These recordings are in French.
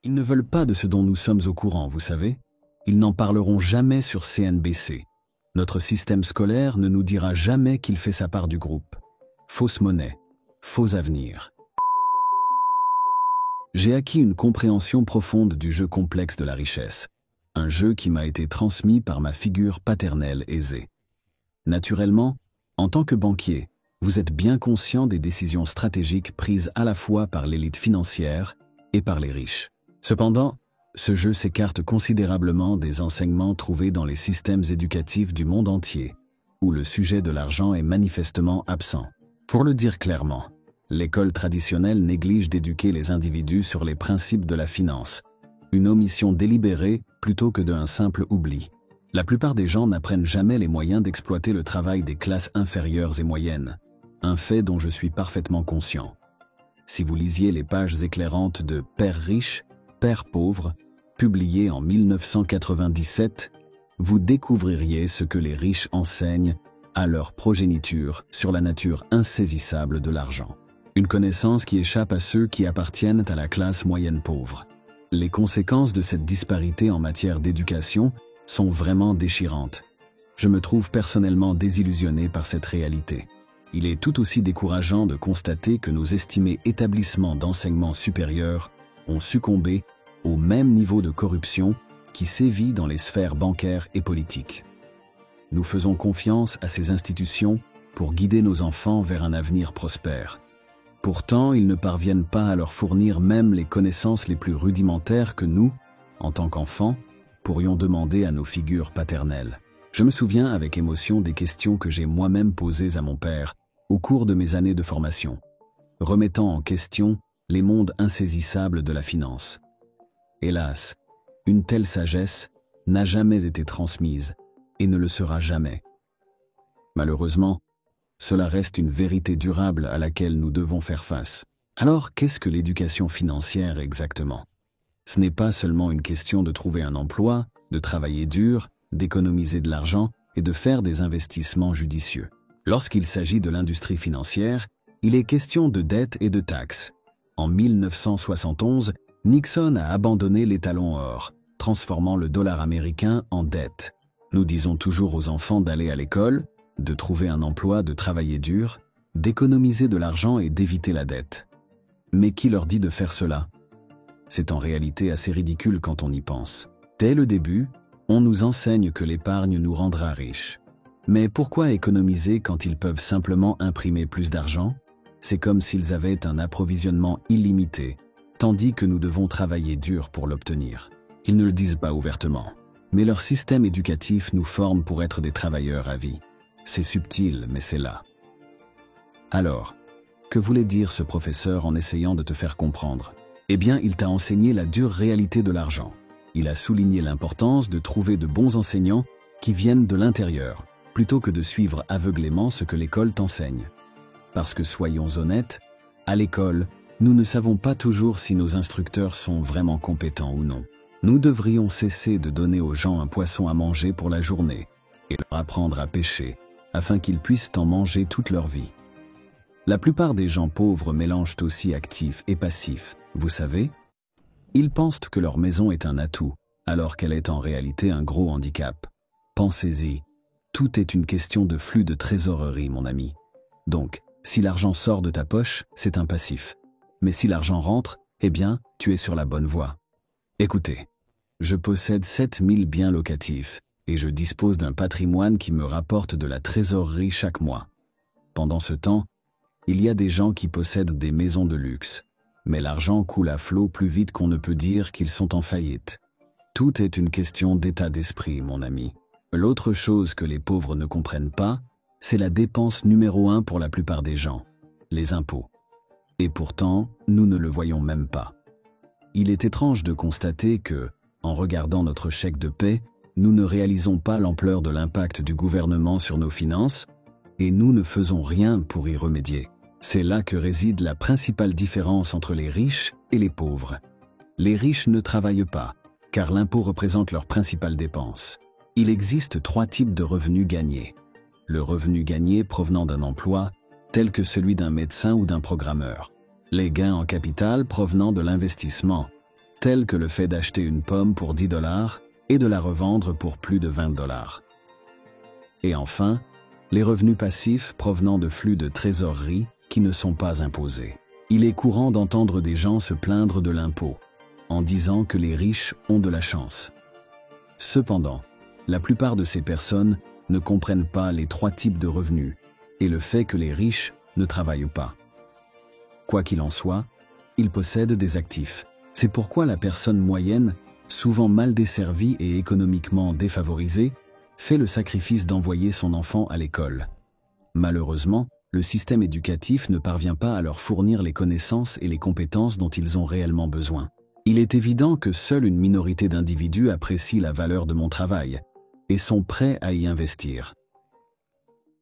Ils ne veulent pas de ce dont nous sommes au courant, vous savez. Ils n'en parleront jamais sur CNBC. Notre système scolaire ne nous dira jamais qu'il fait sa part du groupe. Fausse monnaie, faux avenir. J'ai acquis une compréhension profonde du jeu complexe de la richesse, un jeu qui m'a été transmis par ma figure paternelle aisée. Naturellement, en tant que banquier, vous êtes bien conscient des décisions stratégiques prises à la fois par l'élite financière et par les riches. Cependant, ce jeu s'écarte considérablement des enseignements trouvés dans les systèmes éducatifs du monde entier, où le sujet de l'argent est manifestement absent. Pour le dire clairement, l'école traditionnelle néglige d'éduquer les individus sur les principes de la finance, une omission délibérée plutôt que d'un simple oubli. La plupart des gens n'apprennent jamais les moyens d'exploiter le travail des classes inférieures et moyennes, un fait dont je suis parfaitement conscient. Si vous lisiez les pages éclairantes de « Père riche, Père pauvre », publiées en 1997, vous découvririez ce que les riches enseignent à leur progéniture sur la nature insaisissable de l'argent. Une connaissance qui échappe à ceux qui appartiennent à la classe moyenne pauvre. Les conséquences de cette disparité en matière d'éducation sont vraiment déchirantes. Je me trouve personnellement désillusionné par cette réalité. Il est tout aussi décourageant de constater que nos estimés établissements d'enseignement supérieur ont succombé au même niveau de corruption qui sévit dans les sphères bancaires et politiques. Nous faisons confiance à ces institutions pour guider nos enfants vers un avenir prospère. Pourtant, ils ne parviennent pas à leur fournir même les connaissances les plus rudimentaires que nous, en tant qu'enfants, pourrions demander à nos figures paternelles. Je me souviens avec émotion des questions que j'ai moi-même posées à mon père au cours de mes années de formation, remettant en question les mondes insaisissables de la finance. Hélas, une telle sagesse n'a jamais été transmise et ne le sera jamais. Malheureusement, cela reste une vérité durable à laquelle nous devons faire face. Alors, qu'est-ce que l'éducation financière exactement? Ce n'est pas seulement une question de trouver un emploi, de travailler dur, d'économiser de l'argent et de faire des investissements judicieux. Lorsqu'il s'agit de l'industrie financière, il est question de dettes et de taxes. En 1971, Nixon a abandonné l'étalon or, transformant le dollar américain en dette. Nous disons toujours aux enfants d'aller à l'école, de trouver un emploi, de travailler dur, d'économiser de l'argent et d'éviter la dette. Mais qui leur dit de faire cela? C'est en réalité assez ridicule quand on y pense. Dès le début, on nous enseigne que l'épargne nous rendra riches. Mais pourquoi économiser quand ils peuvent simplement imprimer plus d'argent? C'est comme s'ils avaient un approvisionnement illimité, tandis que nous devons travailler dur pour l'obtenir. Ils ne le disent pas ouvertement, mais leur système éducatif nous forme pour être des travailleurs à vie. C'est subtil, mais c'est là. Alors, que voulait dire ce professeur en essayant de te faire comprendre? Eh bien, il t'a enseigné la dure réalité de l'argent. Il a souligné l'importance de trouver de bons enseignants qui viennent de l'intérieur, plutôt que de suivre aveuglément ce que l'école t'enseigne. Parce que soyons honnêtes, à l'école, nous ne savons pas toujours si nos instructeurs sont vraiment compétents ou non. Nous devrions cesser de donner aux gens un poisson à manger pour la journée et leur apprendre à pêcher, afin qu'ils puissent en manger toute leur vie. La plupart des gens pauvres mélangent aussi actifs et passifs, vous savez? Ils pensent que leur maison est un atout, alors qu'elle est en réalité un gros handicap. Pensez-y, tout est une question de flux de trésorerie, mon ami. Donc, si l'argent sort de ta poche, c'est un passif. Mais si l'argent rentre, eh bien, tu es sur la bonne voie. Écoutez, je possède 7000 biens locatifs et je dispose d'un patrimoine qui me rapporte de la trésorerie chaque mois. Pendant ce temps, il y a des gens qui possèdent des maisons de luxe, mais l'argent coule à flot plus vite qu'on ne peut dire qu'ils sont en faillite. Tout est une question d'état d'esprit, mon ami. L'autre chose que les pauvres ne comprennent pas, c'est la dépense numéro 1 pour la plupart des gens, les impôts. Et pourtant, nous ne le voyons même pas. Il est étrange de constater que, en regardant notre chèque de paie, nous ne réalisons pas l'ampleur de l'impact du gouvernement sur nos finances et nous ne faisons rien pour y remédier. C'est là que réside la principale différence entre les riches et les pauvres. Les riches ne travaillent pas, car l'impôt représente leur principale dépense. Il existe 3 types de revenus gagnés. Le revenu gagné provenant d'un emploi, tel que celui d'un médecin ou d'un programmeur. Les gains en capital provenant de l'investissement, tels que le fait d'acheter une pomme pour 10 $ et de la revendre pour plus de 20 $. Et enfin, les revenus passifs provenant de flux de trésorerie qui ne sont pas imposés. Il est courant d'entendre des gens se plaindre de l'impôt, en disant que les riches ont de la chance. Cependant, la plupart de ces personnes ne comprennent pas les 3 types de revenus et le fait que les riches ne travaillent pas. Quoi qu'il en soit, ils possèdent des actifs. C'est pourquoi la personne moyenne, souvent mal desservie et économiquement défavorisée, fait le sacrifice d'envoyer son enfant à l'école. Malheureusement, le système éducatif ne parvient pas à leur fournir les connaissances et les compétences dont ils ont réellement besoin. Il est évident que seule une minorité d'individus apprécient la valeur de mon travail et sont prêts à y investir.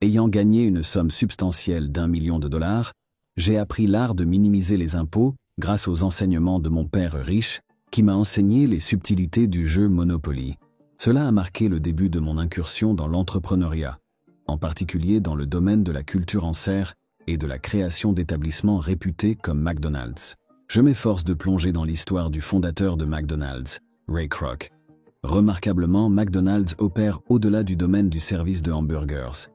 Ayant gagné une somme substantielle d'1 million de $, j'ai appris l'art de minimiser les impôts grâce aux enseignements de mon père riche qui m'a enseigné les subtilités du jeu Monopoly. Cela a marqué le début de mon incursion dans l'entrepreneuriat, en particulier dans le domaine de la culture en serre et de la création d'établissements réputés comme McDonald's. Je m'efforce de plonger dans l'histoire du fondateur de McDonald's, Ray Kroc. Remarquablement, McDonald's opère au-delà du domaine du service de hamburgers.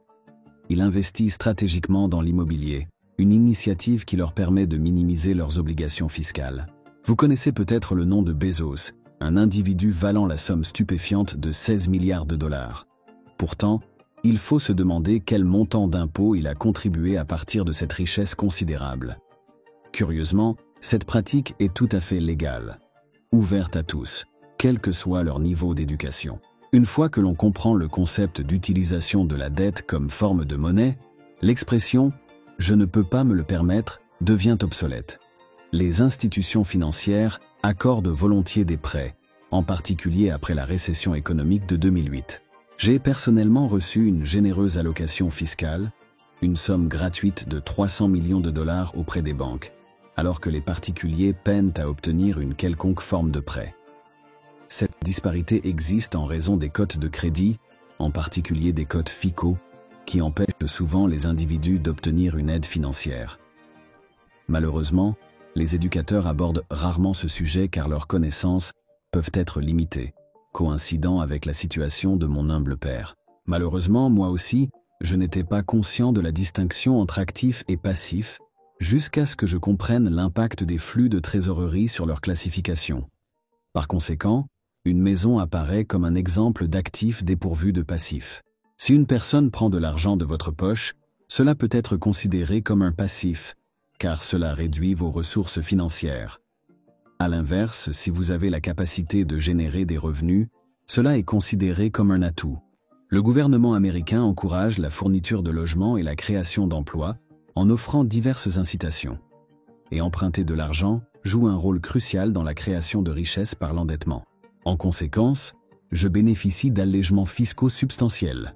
Il investit stratégiquement dans l'immobilier, une initiative qui leur permet de minimiser leurs obligations fiscales. Vous connaissez peut-être le nom de Bezos, un individu valant la somme stupéfiante de 16 milliards de $. Pourtant, il faut se demander quel montant d'impôts il a contribué à partir de cette richesse considérable. Curieusement, cette pratique est tout à fait légale, ouverte à tous, quel que soit leur niveau d'éducation. Une fois que l'on comprend le concept d'utilisation de la dette comme forme de monnaie, l'expression « je ne peux pas me le permettre » devient obsolète. Les institutions financières accordent volontiers des prêts, en particulier après la récession économique de 2008. J'ai personnellement reçu une généreuse allocation fiscale, une somme gratuite de 300 millions de $ auprès des banques, alors que les particuliers peinent à obtenir une quelconque forme de prêt. Cette disparité existe en raison des cotes de crédit, en particulier des cotes FICO, qui empêchent souvent les individus d'obtenir une aide financière. Malheureusement, les éducateurs abordent rarement ce sujet car leurs connaissances peuvent être limitées, coïncidant avec la situation de mon humble père. Malheureusement, moi aussi, je n'étais pas conscient de la distinction entre actifs et passifs, jusqu'à ce que je comprenne l'impact des flux de trésorerie sur leur classification. Par conséquent, une maison apparaît comme un exemple d'actif dépourvu de passif. Si une personne prend de l'argent de votre poche, cela peut être considéré comme un passif, car cela réduit vos ressources financières. À l'inverse, si vous avez la capacité de générer des revenus, cela est considéré comme un atout. Le gouvernement américain encourage la fourniture de logements et la création d'emplois en offrant diverses incitations. Et emprunter de l'argent joue un rôle crucial dans la création de richesses par l'endettement. En conséquence, je bénéficie d'allégements fiscaux substantiels.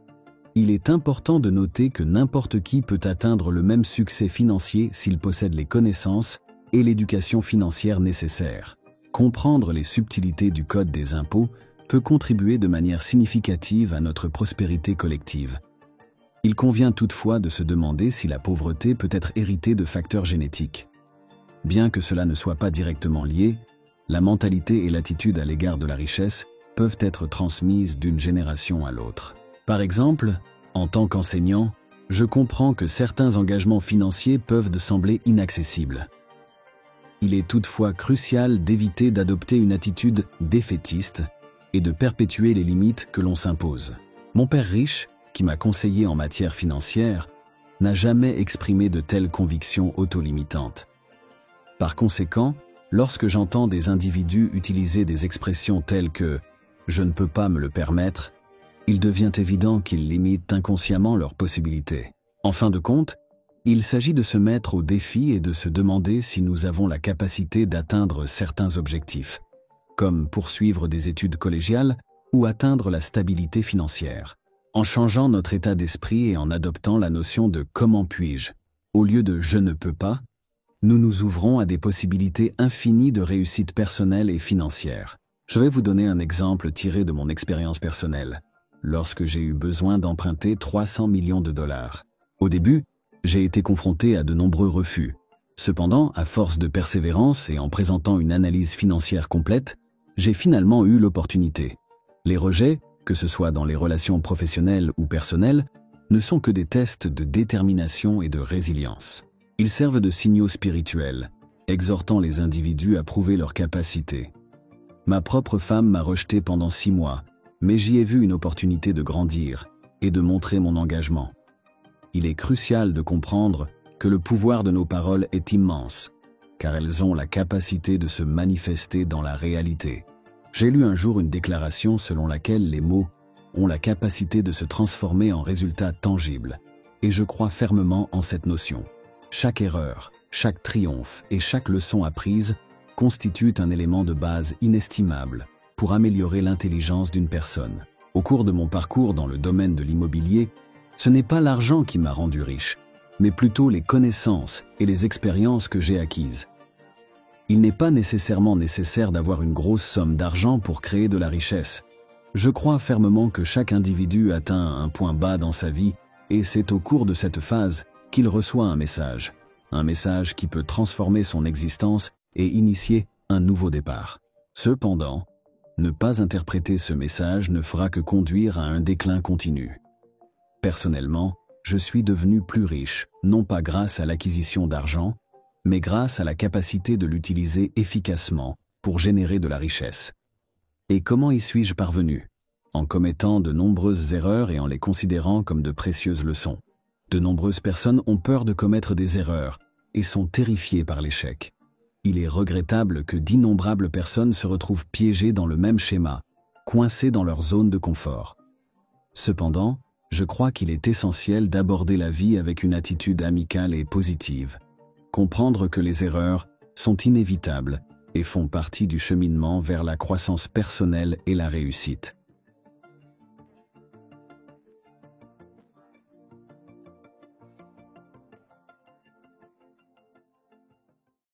Il est important de noter que n'importe qui peut atteindre le même succès financier s'il possède les connaissances et l'éducation financière nécessaires. Comprendre les subtilités du code des impôts peut contribuer de manière significative à notre prospérité collective. Il convient toutefois de se demander si la pauvreté peut être héritée de facteurs génétiques. Bien que cela ne soit pas directement lié, la mentalité et l'attitude à l'égard de la richesse peuvent être transmises d'une génération à l'autre. Par exemple, en tant qu'enseignant, je comprends que certains engagements financiers peuvent sembler inaccessibles. Il est toutefois crucial d'éviter d'adopter une attitude défaitiste et de perpétuer les limites que l'on s'impose. Mon père riche, qui m'a conseillé en matière financière, n'a jamais exprimé de telles convictions auto-limitantes. Par conséquent, lorsque j'entends des individus utiliser des expressions telles que « je ne peux pas me le permettre », il devient évident qu'ils limitent inconsciemment leurs possibilités. En fin de compte, il s'agit de se mettre au défi et de se demander si nous avons la capacité d'atteindre certains objectifs, comme poursuivre des études collégiales ou atteindre la stabilité financière. En changeant notre état d'esprit et en adoptant la notion de « comment puis-je » au lieu de « je ne peux pas », nous nous ouvrons à des possibilités infinies de réussite personnelle et financière. Je vais vous donner un exemple tiré de mon expérience personnelle. Lorsque j'ai eu besoin d'emprunter 300 millions de $. Au début, j'ai été confronté à de nombreux refus, Cependant, à force de persévérance et en présentant une analyse financière complète, j'ai finalement eu l'opportunité. Les rejets, que ce soit dans les relations professionnelles ou personnelles, ne sont que des tests de détermination et de résilience. Ils servent de signaux spirituels, exhortant les individus à prouver leurs capacités. Ma propre femme m'a rejeté pendant 6 mois, mais j'y ai vu une opportunité de grandir et de montrer mon engagement. Il est crucial de comprendre que le pouvoir de nos paroles est immense, car elles ont la capacité de se manifester dans la réalité. J'ai lu un jour une déclaration selon laquelle les mots ont la capacité de se transformer en résultats tangibles, et je crois fermement en cette notion. Chaque erreur, chaque triomphe et chaque leçon apprise constituent un élément de base inestimable pour améliorer l'intelligence d'une personne. Au cours de mon parcours dans le domaine de l'immobilier, ce n'est pas l'argent qui m'a rendu riche, mais plutôt les connaissances et les expériences que j'ai acquises. Il n'est pas nécessairement nécessaire d'avoir une grosse somme d'argent pour créer de la richesse. Je crois fermement que chaque individu atteint un point bas dans sa vie et c'est au cours de cette phase qu'il reçoit un message qui peut transformer son existence et initier un nouveau départ. Cependant, ne pas interpréter ce message ne fera que conduire à un déclin continu. Personnellement, je suis devenu plus riche, non pas grâce à l'acquisition d'argent, mais grâce à la capacité de l'utiliser efficacement pour générer de la richesse. Et comment y suis-je parvenu? En commettant de nombreuses erreurs et en les considérant comme de précieuses leçons. De nombreuses personnes ont peur de commettre des erreurs et sont terrifiées par l'échec. Il est regrettable que d'innombrables personnes se retrouvent piégées dans le même schéma, coincées dans leur zone de confort. Cependant, je crois qu'il est essentiel d'aborder la vie avec une attitude amicale et positive. Comprendre que les erreurs sont inévitables et font partie du cheminement vers la croissance personnelle et la réussite.